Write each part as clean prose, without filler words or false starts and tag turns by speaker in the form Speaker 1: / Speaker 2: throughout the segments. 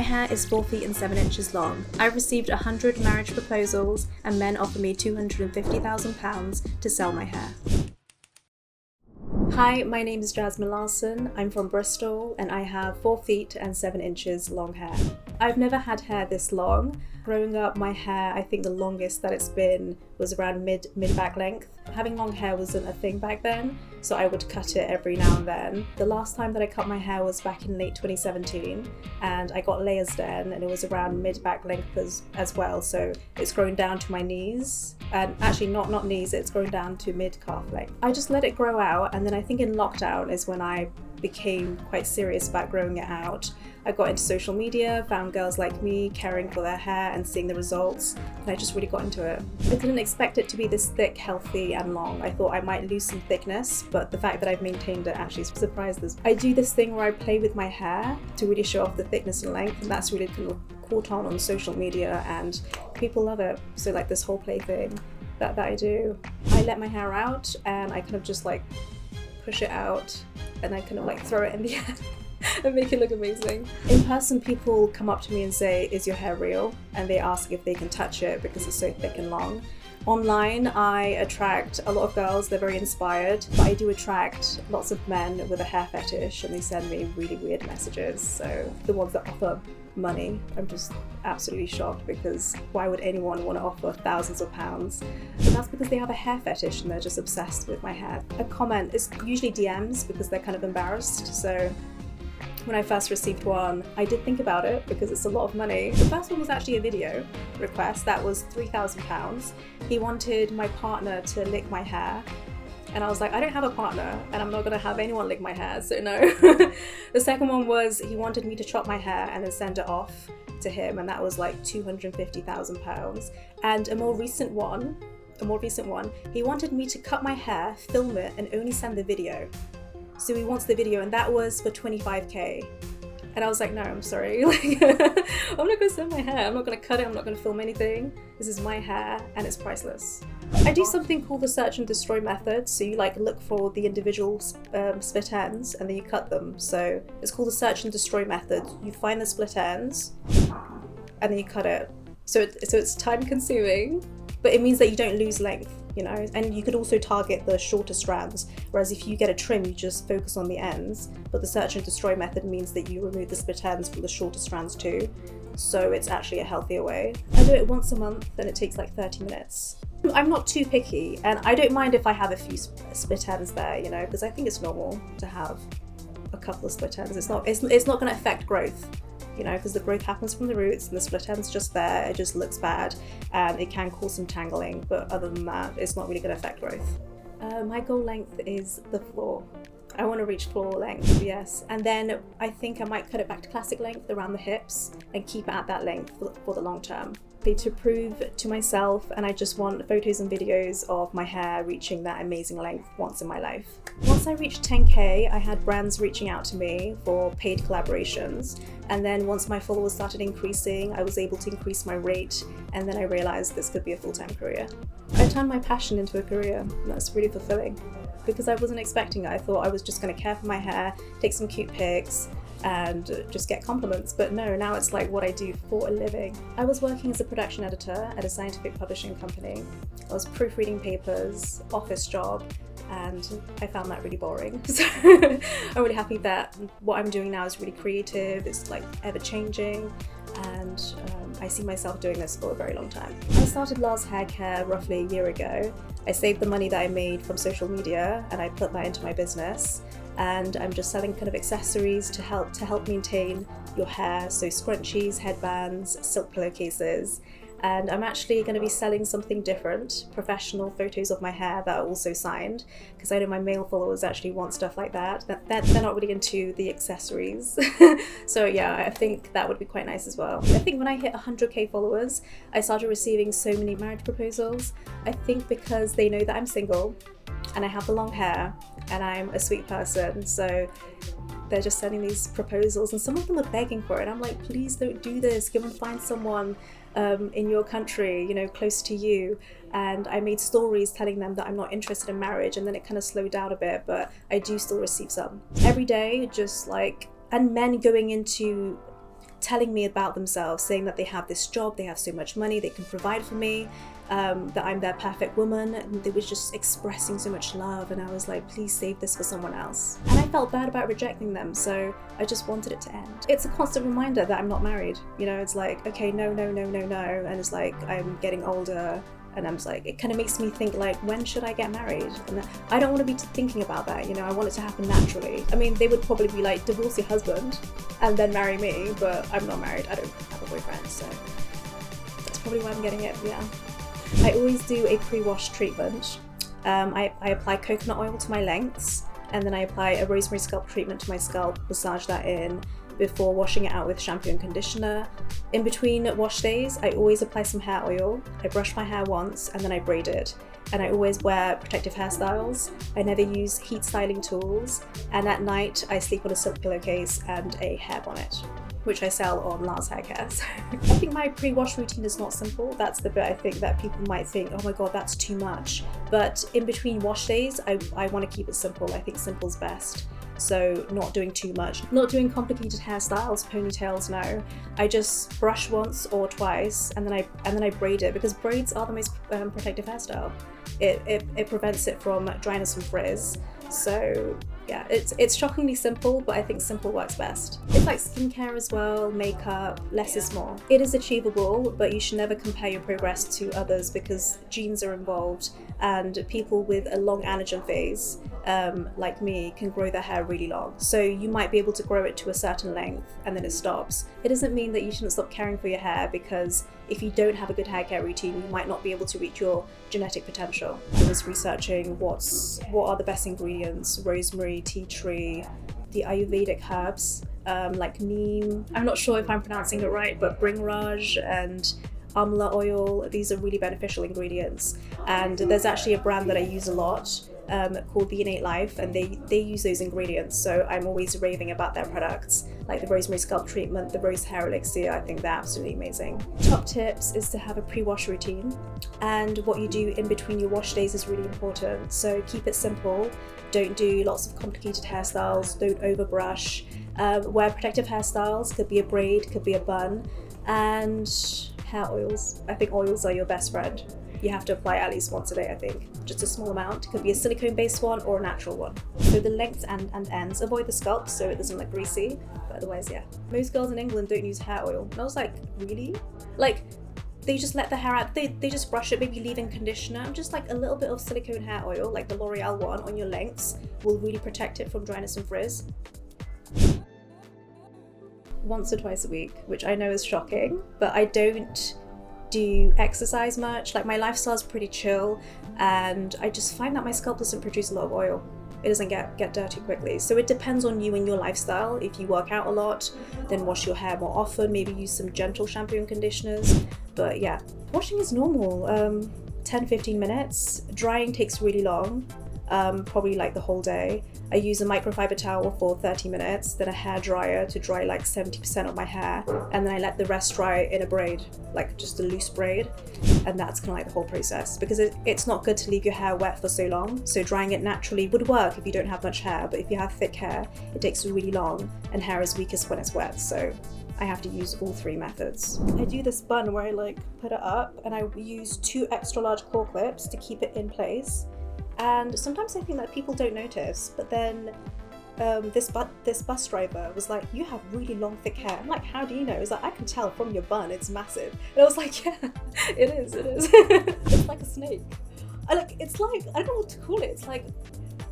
Speaker 1: My hair is 4 feet and 7 inches long. I've received 100 marriage proposals and men offer me £250,000 to sell my hair. Hi, my name is Jasmine Larsen. I'm from Bristol and I have 4 feet and 7 inches long hair. I've never had hair this long. Growing up, my hair, I think the longest that it's been was around mid-back length. Having long hair wasn't a thing back then, so I would cut it every now and then. The last time that I cut my hair was back in late 2017, and I got layers then, and it was around mid-back length as well, so it's grown down to my knees. And actually not knees, it's grown down to mid-calf length. I just let it grow out, and then I think in lockdown is when I became quite serious about growing it out. I got into social media, found girls like me caring for their hair and seeing the results, and I just really got into it. I didn't expect it to be this thick, healthy and long. I thought I might lose some thickness, but the fact that I've maintained it actually surprised us. I do this thing where I play with my hair to really show off the thickness and length, and that's really kind of caught on social media and people love it. So like this whole play thing that I do. I let my hair out and I kind of just like push it out and I kind of like throw it in the air and make it look amazing. In person, people come up to me and say, "Is your hair real?" And they ask if they can touch it because it's so thick and long. Online, I attract a lot of girls, they're very inspired, but I do attract lots of men with a hair fetish and they send me really weird messages. So the ones that offer money, I'm just absolutely shocked because why would anyone want to offer thousands of pounds? And that's because they have a hair fetish and they're just obsessed with my hair. A comment is usually DMs because they're kind of embarrassed. So when I first received one, I did think about it because it's a lot of money. The first one was actually a video request that was £3,000. He wanted my partner to lick my hair. And I was like, I don't have a partner and I'm not gonna have anyone lick my hair, so no. The second one was he wanted me to chop my hair and then send it off to him, and that was like £250,000. And a more recent one, he wanted me to cut my hair, film it, and only send the video. So he wants the video, and that was for 25k. And I was like, no, I'm sorry. Like, I'm not gonna send my hair. I'm not gonna cut it. I'm not gonna film anything. This is my hair and it's priceless. I do something called the search and destroy method. So you like look for the individual split ends and then you cut them. So it's called the search and destroy method. You find the split ends and then you cut it. So it's time consuming, but it means that you don't lose length. You know, and you could also target the shorter strands, whereas if you get a trim you just focus on the ends, but the search and destroy method means that you remove the split ends from the shorter strands too, so it's actually a healthier way. I do it once a month and it takes like 30 minutes. I'm not too picky and I don't mind if I have a few split ends there, you know, because I think it's normal to have a couple of split ends. It's not going to affect growth, you know, because the growth happens from the roots and the split end's just there, it just looks bad and it can cause some tangling, but other than that, it's not really going to affect growth. My goal length is the floor. I want to reach floor length, yes. And then I think I might cut it back to classic length around the hips and keep it at that length for the long term. To prove to myself, and I just want photos and videos of my hair reaching that amazing length once in my life. Once I reached 10k, I had brands reaching out to me for paid collaborations, and then once my followers started increasing, I was able to increase my rate, and then I realized this could be a full-time career. I turned my passion into a career, and that's really fulfilling because I wasn't expecting it. I thought I was just going to care for my hair, take some cute pics, and just get compliments, but no, now it's like what I do for a living. I was working as a production editor at a scientific publishing company. I was proofreading papers, office job, and I found that really boring. So I'm really happy that what I'm doing now is really creative, it's like ever changing, and I see myself doing this for a very long time. I started Lars Hair Care roughly a year ago. I saved the money that I made from social media and I put that into my business. And I'm just selling kind of accessories to help maintain your hair, so scrunchies, headbands, silk pillowcases. And I'm actually going to be selling something different, professional photos of my hair that are also signed, because I know my male followers actually want stuff like that. They're not really into the accessories. So yeah, I think that would be quite nice as well. I think when I hit 100k followers, I started receiving so many marriage proposals. I think because they know that I'm single and I have the long hair and I'm a sweet person, so they're just sending these proposals and some of them are begging for it. I'm like, please don't do this, go and find someone in your country, you know, close to you. And I made stories telling them that I'm not interested in marriage, and then it kind of slowed down a bit, but I do still receive some every day, just like, and men going into telling me about themselves, saying that they have this job, they have so much money, they can provide for me, that I'm their perfect woman. And they were just expressing so much love, and I was like, please save this for someone else. And I felt bad about rejecting them, so I just wanted it to end. It's a constant reminder that I'm not married. You know, it's like, okay, no, and it's like I'm getting older. And I'm just like, it kind of makes me think like, when should I get married? And I don't want to be thinking about that, you know, I want it to happen naturally. I mean, they would probably be like, divorce your husband and then marry me, but I'm not married, I don't have a boyfriend, so that's probably why I'm getting it, yeah. I always do a pre-wash treatment. I apply coconut oil to my lengths, and then I apply a rosemary scalp treatment to my scalp, massage that in before washing it out with shampoo and conditioner. In between wash days, I always apply some hair oil. I brush my hair once and then I braid it. And I always wear protective hairstyles. I never use heat styling tools. And at night, I sleep on a silk pillowcase and a hair bonnet, which I sell on Lars Hair Care. So I think my pre-wash routine is not simple. That's the bit I think that people might think, oh my God, that's too much. But in between wash days, I want to keep it simple. I think simple's best. So not doing too much, not doing complicated hairstyles, ponytails, no. I just brush once or twice and then I braid it, because braids are the most protective hairstyle. It prevents it from dryness and frizz. So yeah, it's shockingly simple, but I think simple works best. It's like skincare as well, makeup, less is more. It is achievable, but you should never compare your progress to others, because genes are involved, and people with a long anagen phase, like me, can grow their hair really long. So you might be able to grow it to a certain length and then it stops. It doesn't mean that you shouldn't stop caring for your hair, because if you don't have a good hair care routine, you might not be able to reach your genetic potential. I was researching what are the best ingredients: rosemary, tea tree, the Ayurvedic herbs, like neem. I'm not sure if I'm pronouncing it right, but bringraj and amla oil. These are really beneficial ingredients. And there's actually a brand that I use a lot, called The Innate Life, and they use those ingredients, so I'm always raving about their products, like the rosemary scalp treatment, the rose hair elixir. I think they're absolutely amazing. Top tips is to have a pre-wash routine, and what you do in between your wash days is really important. So keep it simple, don't do lots of complicated hairstyles, don't overbrush, wear protective hairstyles, could be a braid, could be a bun, and hair oils. I think oils are your best friend. You have to apply at least once a day, I think. Just a small amount. It could be a silicone-based one or a natural one. So the lengths and ends, avoid the scalp so it doesn't look greasy, but otherwise, yeah. Most girls in England don't use hair oil. And I was like, really? Like, they just let the hair out, they just brush it, maybe leave in conditioner. Just like a little bit of silicone hair oil, like the L'Oreal one, on your lengths will really protect it from dryness and frizz. Once or twice a week, which I know is shocking, but I don't do exercise much. Like, my lifestyle's pretty chill, and I just find that my scalp doesn't produce a lot of oil. It doesn't get dirty quickly. So it depends on you and your lifestyle. If you work out a lot, then wash your hair more often, maybe use some gentle shampoo and conditioners. But yeah, washing is normal, 10-15 minutes. Drying takes really long, probably like the whole day. I use a microfiber towel for 30 minutes, then a hair dryer to dry like 70% of my hair, and then I let the rest dry in a braid, like just a loose braid, and that's kind of like the whole process, because it's not good to leave your hair wet for so long. So drying it naturally would work if you don't have much hair, but if you have thick hair, it takes really long, and hair is weakest when it's wet, so I have to use all three methods. I do this bun where I like put it up, and I use 2 extra large claw clips to keep it in place. And sometimes I think that people don't notice, but then this bus driver was like, you have really long, thick hair. I'm like, how do you know? He's like, I can tell from your bun, it's massive. And I was like, yeah, it is. It's like a snake. It's like, I don't know what to call it. It's like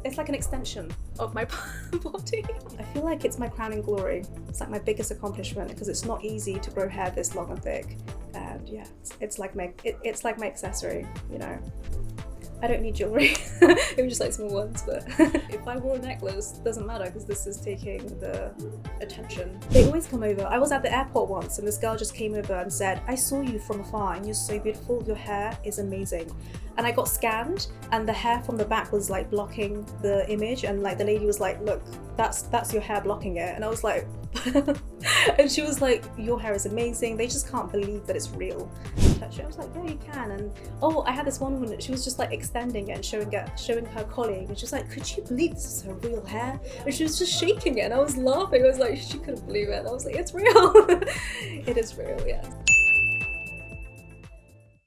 Speaker 1: an extension of my body. I feel like it's my crowning glory. It's like my biggest accomplishment, because it's not easy to grow hair this long and thick. And yeah, it's like my accessory, you know. I don't need jewelry, maybe just like small ones, but if I wore a necklace, it doesn't matter, because this is taking the attention. They always come over. I was at the airport once, and this girl just came over and said, I saw you from afar and you're so beautiful, your hair is amazing. And I got scanned, and the hair from the back was like blocking the image, and like the lady was like, look, that's your hair blocking it. And I was like, And she was like, your hair is amazing, they just can't believe that it's real. Touch it. I was like, yeah, you can. And oh, I had this one woman, she was just like extending it and showing her colleague, and she was like, could you believe this is her real hair? And she was just shaking it, and I was laughing. I was like, she couldn't believe it. And I was like, it's real. It is real, yeah.